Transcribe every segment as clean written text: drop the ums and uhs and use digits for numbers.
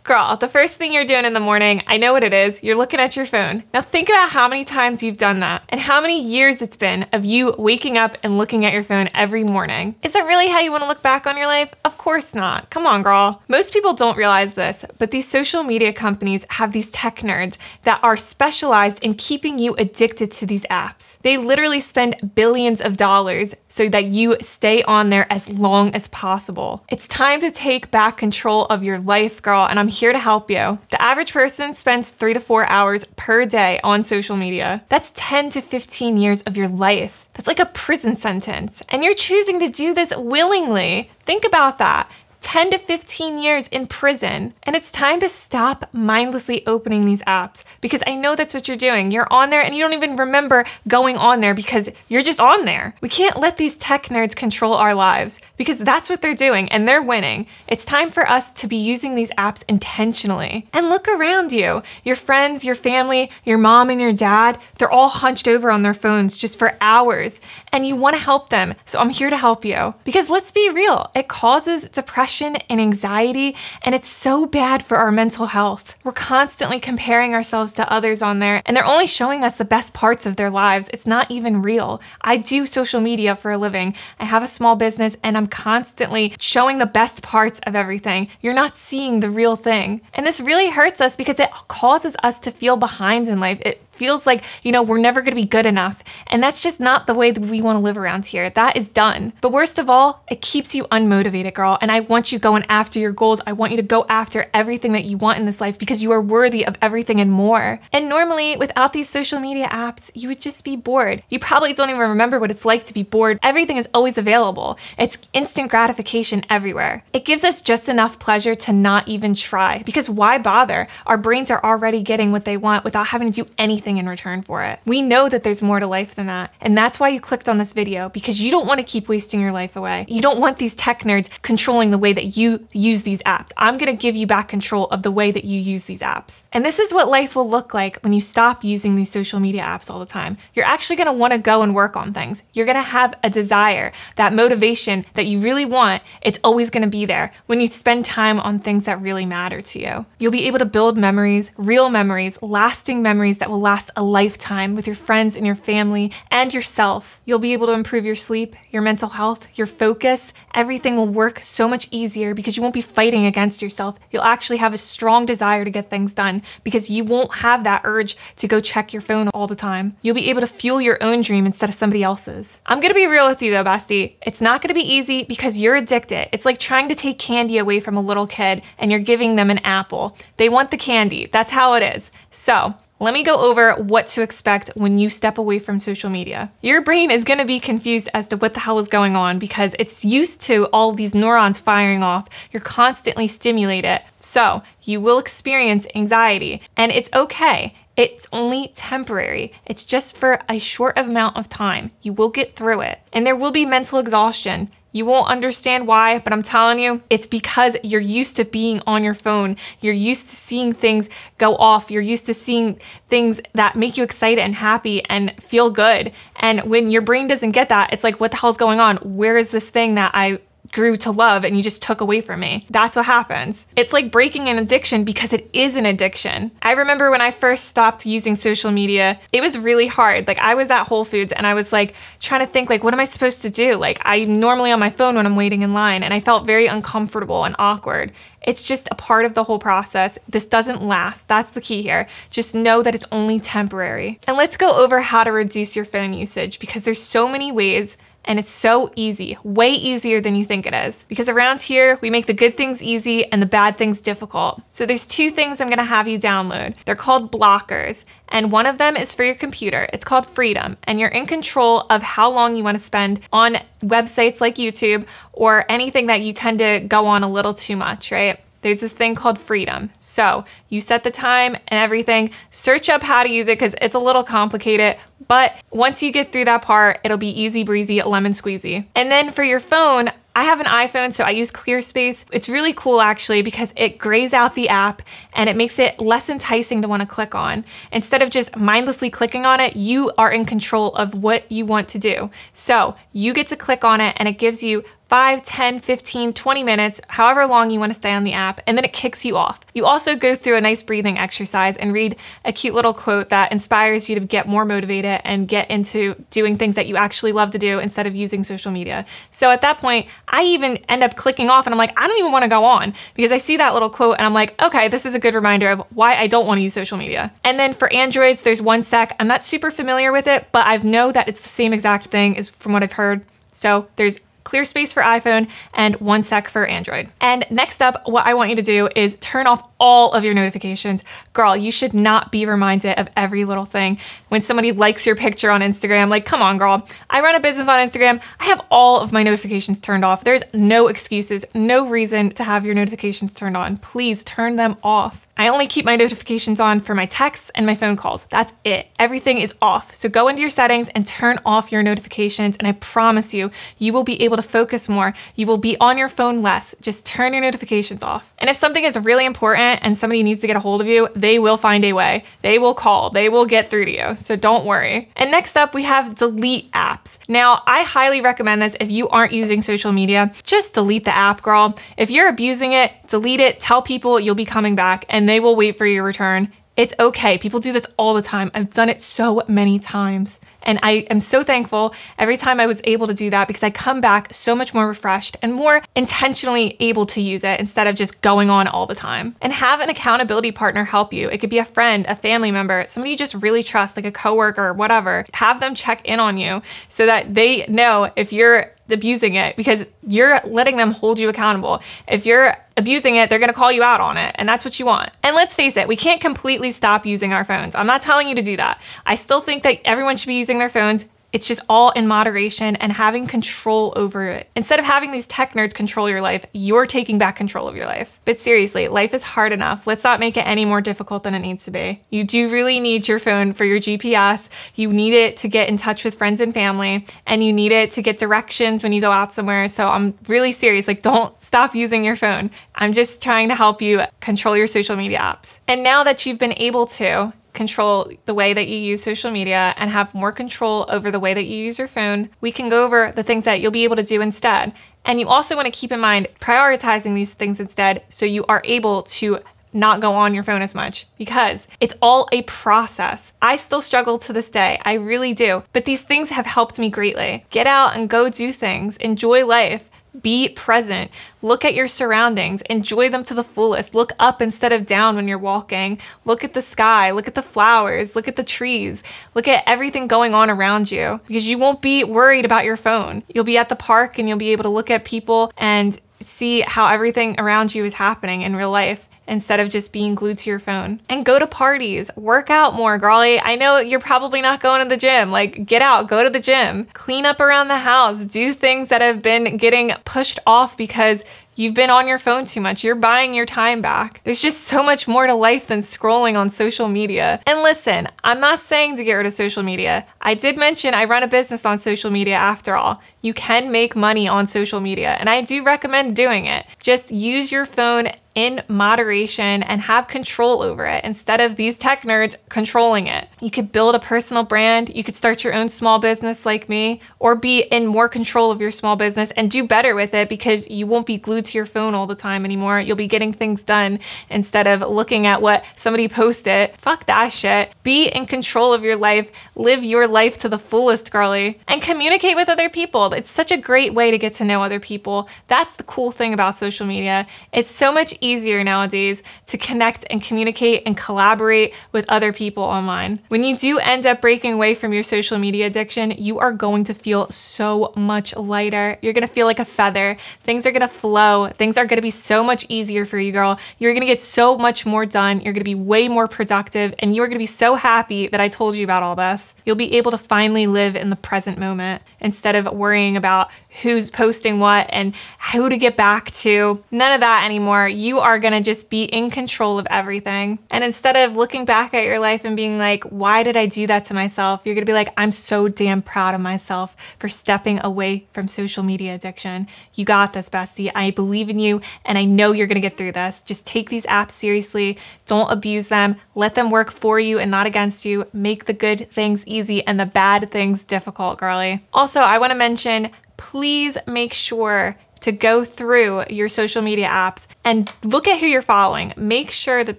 Girl, the first thing you're doing in the morning, I know what it is. You're looking at your phone. Now think about how many times you've done that and how many years it's been of you waking up and looking at your phone every morning. Is that really how you want to look back on your life? Of course not. Come on, girl. Most people don't realize this, but these social media companies have these tech nerds that are specialized in keeping you addicted to these apps. They literally spend billions of dollars so that you stay on there as long as possible. It's time to take back control of your life, girl, and I'm here to help you. The average person spends 3 to 4 hours per day on social media. That's 10 to 15 years of your life. That's like a prison sentence. And you're choosing to do this willingly. Think about that. 10 to 15 years in prison. And it's time to stop mindlessly opening these apps, because I know that's what you're doing. You're on there and you don't even remember going on there because you're just on there. We can't let these tech nerds control our lives, because that's what they're doing and they're winning. It's time for us to be using these apps intentionally. And look around you. Your friends, your family, your mom and your dad, they're all hunched over on their phones just for hours, and you want to help them. So I'm here to help you, because let's be real, it causes depression and anxiety, and it's so bad for our mental health. We're constantly comparing ourselves to others on there, and they're only showing us the best parts of their lives. It's not even real. I do social media for a living. I have a small business, and I'm constantly showing the best parts of everything. You're not seeing the real thing. And this really hurts us because it causes us to feel behind in life. It feels like, we're never going to be good enough. And that's just not the way that we want to live around here. That is done. But worst of all, it keeps you unmotivated, girl. And I want you going after your goals. I want you to go after everything that you want in this life, because you are worthy of everything and more. And normally, without these social media apps, you would just be bored. You probably don't even remember what it's like to be bored. Everything is always available. It's instant gratification everywhere. It gives us just enough pleasure to not even try, because why bother? Our brains are already getting what they want without having to do anything in return for it. We know that there's more to life than that. And that's why you clicked on this video, because you don't want to keep wasting your life away. You don't want these tech nerds controlling the way that you use these apps. I'm going to give you back control of the way that you use these apps. And this is what life will look like when you stop using these social media apps all the time. You're actually going to want to go and work on things. You're going to have a desire, that motivation that you really want. It's always going to be there when you spend time on things that really matter to you. You'll be able to build memories, real memories, lasting memories that will last a lifetime with your friends and your family and yourself. You'll be able to improve your sleep, your mental health, your focus. Everything will work so much easier because you won't be fighting against yourself. You'll actually have a strong desire to get things done because you won't have that urge to go check your phone all the time. You'll be able to fuel your own dream instead of somebody else's. I'm gonna be real with you though, bestie. It's not gonna be easy because you're addicted. It's like trying to take candy away from a little kid and you're giving them an apple. They want the candy. That's how it is. So let me go over what to expect when you step away from social media. Your brain is gonna be confused as to what the hell is going on because it's used to all these neurons firing off. You're constantly stimulated. So you will experience anxiety, and it's okay. It's only temporary. It's just for a short amount of time. You will get through it. And there will be mental exhaustion. You won't understand why, but I'm telling you, it's because you're used to being on your phone. You're used to seeing things go off. You're used to seeing things that make you excited and happy and feel good. And when your brain doesn't get that, it's like, what the hell's going on? Where is this thing that I grew to love and you just took away from me? That's what happens. It's like breaking an addiction because it is an addiction. I remember when I first stopped using social media, it was really hard. Like I was at Whole Foods and I was like trying to think like, what am I supposed to do? Like I'm normally on my phone when I'm waiting in line and I felt very uncomfortable and awkward. It's just a part of the whole process. This doesn't last. That's the key here. Just know that it's only temporary. And let's go over how to reduce your phone usage because there's so many ways. And it's so easy, way easier than you think it is. Because around here, we make the good things easy and the bad things difficult. So there's 2 things I'm gonna have you download. They're called blockers. And one of them is for your computer. It's called Freedom. And you're in control of how long you wanna spend on websites like YouTube or anything that you tend to go on a little too much, right? There's this thing called Freedom. So you set the time and everything, search up how to use it because it's a little complicated, but once you get through that part, it'll be easy breezy, lemon squeezy. And then for your phone, I have an iPhone, so I use ClearSpace. It's really cool actually because it grays out the app and it makes it less enticing to want to click on. Instead of just mindlessly clicking on it, you are in control of what you want to do. So you get to click on it and it gives you 5, 10, 15, 20 minutes, however long you want to stay on the app, and then it kicks you off. You also go through a nice breathing exercise and read a cute little quote that inspires you to get more motivated and get into doing things that you actually love to do instead of using social media. So at that point, I even end up clicking off and I'm like, I don't even want to go on, because I see that little quote and I'm like, okay, this is a good reminder of why I don't want to use social media. And then for Androids, there's 1sec. I'm not super familiar with it, but I know that it's the same exact thing as from what I've heard. So there's clear space for iPhone and 1sec for Android. And next up, what I want you to do is turn off all of your notifications. Girl, you should not be reminded of every little thing. When somebody likes your picture on Instagram, like, come on, girl. I run a business on Instagram. I have all of my notifications turned off. There's no excuses, no reason to have your notifications turned on. Please turn them off. I only keep my notifications on for my texts and my phone calls. That's it. Everything is off. So go into your settings and turn off your notifications, and I promise you, you will be able to focus more. You will be on your phone less. Just turn your notifications off. And if something is really important and somebody needs to get a hold of you, they will find a way. They will call. They will get through to you. So don't worry. And next up, we have delete apps. Now, I highly recommend this if you aren't using social media. Just delete the app, girl. If you're abusing it, delete it. Tell people you'll be coming back and they will wait for your return. It's okay. People do this all the time. I've done it so many times. And I am so thankful every time I was able to do that, because I come back so much more refreshed and more intentionally able to use it instead of just going on all the time. And have an accountability partner help you. It could be a friend, a family member, somebody you just really trust, like a coworker or whatever. Have them check in on you so that they know if you're abusing it, because you're letting them hold you accountable. If you're abusing it, they're gonna call you out on it, and that's what you want. And let's face it, we can't completely stop using our phones. I'm not telling you to do that. I still think that everyone should be using their phones. It's just all in moderation and having control over it. Instead of having these tech nerds control your life, you're taking back control of your life. But seriously, life is hard enough. Let's not make it any more difficult than it needs to be. You do really need your phone for your GPS. You need it to get in touch with friends and family, and you need it to get directions when you go out somewhere. So I'm really serious. Like, don't stop using your phone. I'm just trying to help you control your social media apps. And now that you've been able to control the way that you use social media and have more control over the way that you use your phone, we can go over the things that you'll be able to do instead. And you also want to keep in mind prioritizing these things instead, so you are able to not go on your phone as much, because it's all a process. I still struggle to this day. I really do. But these things have helped me greatly. Get out and go do things. Enjoy life. Be present. Look at your surroundings. Enjoy them to the fullest. Look up instead of down when you're walking. Look at the sky. Look at the flowers. Look at the trees. Look at everything going on around you, because you won't be worried about your phone. You'll be at the park and you'll be able to look at people and see how everything around you is happening in real life, instead of just being glued to your phone. And go to parties, work out more, girlie. I know you're probably not going to the gym. Like, get out, go to the gym, clean up around the house, do things that have been getting pushed off because you've been on your phone too much. You're buying your time back. There's just so much more to life than scrolling on social media. And listen, I'm not saying to get rid of social media. I did mention I run a business on social media after all. You can make money on social media, and I do recommend doing it. Just use your phone in moderation and have control over it instead of these tech nerds controlling it. You could build a personal brand. You could start your own small business like me, or be in more control of your small business and do better with it, because you won't be glued to your phone all the time anymore. You'll be getting things done instead of looking at what somebody posted. Fuck that shit. Be in control of your life. Live your life to the fullest, girlie. And communicate with other people. It's such a great way to get to know other people. That's the cool thing about social media. It's so much easier nowadays to connect and communicate and collaborate with other people online. When you do end up breaking away from your social media addiction, you are going to feel so much lighter. You're gonna feel like a feather. Things are gonna flow. Things are gonna be so much easier for you, girl. You're gonna get so much more done. You're gonna be way more productive, and you're gonna be so happy that I told you about all this. You'll be able to finally live in the present moment instead of worrying about who's posting what and who to get back to. None of that anymore. You are gonna just be in control of everything. And instead of looking back at your life and being like, why did I do that to myself? You're gonna be like, I'm so damn proud of myself for stepping away from social media addiction. You got this, bestie. I believe in you, and I know you're gonna get through this. Just take these apps seriously. Don't abuse them. Let them work for you and not against you. Make the good things easy and the bad things difficult, girlie. Also, I wanna mention, please make sure to go through your social media apps and look at who you're following. Make sure that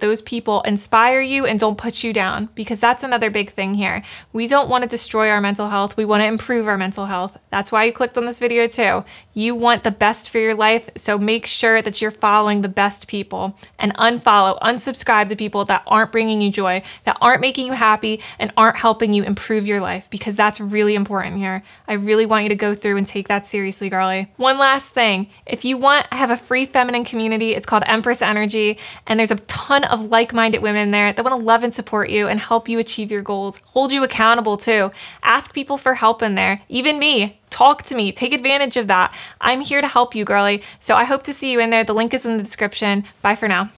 those people inspire you and don't put you down, because that's another big thing here. We don't want to destroy our mental health. We want to improve our mental health. That's why you clicked on this video too. You want the best for your life, so make sure that you're following the best people and unfollow, unsubscribe to people that aren't bringing you joy, that aren't making you happy, and aren't helping you improve your life, because that's really important here. I really want you to go through and take that seriously, girly. One last thing. If you want, I have a free feminine community. It's called Empress Energy, and there's a ton of like-minded women there that want to love and support you and help you achieve your goals, hold you accountable too. Ask people for help in there, even me. Talk to me, take advantage of that. I'm here to help you, girly. So I hope to see you in there. The link is in the description. Bye for now.